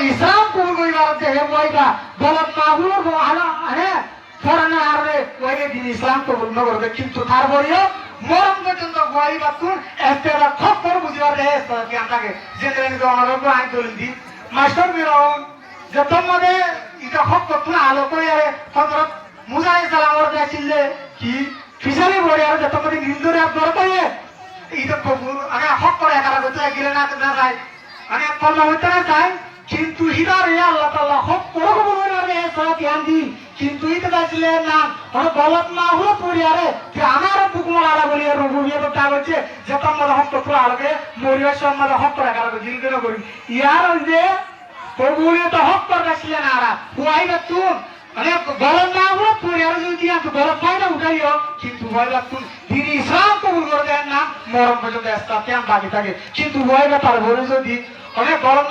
ইসলাম কবুল করিবার যে হে বইটা গলত মাহুর হ্যাঁ ফরানা আরে ওইরে দিন ইসলাম কবুল ন করবে কিন্তু তারপরেও মরণ পর্যন্ত বইবা তুন একটা খবর বুঝিবার হে জ্ঞান থাকে জেনে নিতে আমার উপর আইন তুলে দি মাস্টার বিরন যে তোমাদের এটা খবর তুন আলো করে আরে হযরত মুসা আলাইহিস সালামের দেখিলে কি ফিসালি বড় আর যে তোমাদের নিন্দরে আপনারা কইয়ে এটা কবুল আগে হক করে একারা করতে গেলে না যায় মানে কলমা হইতে না যায় কিন্তু হিদার আল্লাহ তাআলা হক করে কবুল করে সব জ্ঞান দি কিন্তু এটা দাইলে না আর গলত না হলো পরিয়ারে যে আমার বুকুমার আলা বলি রুবিয়া তো তা হচ্ছে যে তোমাদের হক তো আলাগে মরিয়া সম্মানে হক করে একারা জিল দিন করি ইয়ার যে কবুলে তো হক করে দাইলে না আর ওয়াইবা তুই মানে গলত না হলো পরিয়ারে যদি দিয়া তো গলত পাই না উঠাইও কিন্তু ওয়াইবা তুই তিনি ইসলাম কবুল করে দেন না মরণ পর্যন্ত আসতে বাকি থাকে কিন্তু ওয়াইবা তার বলে যদি অনেক গলত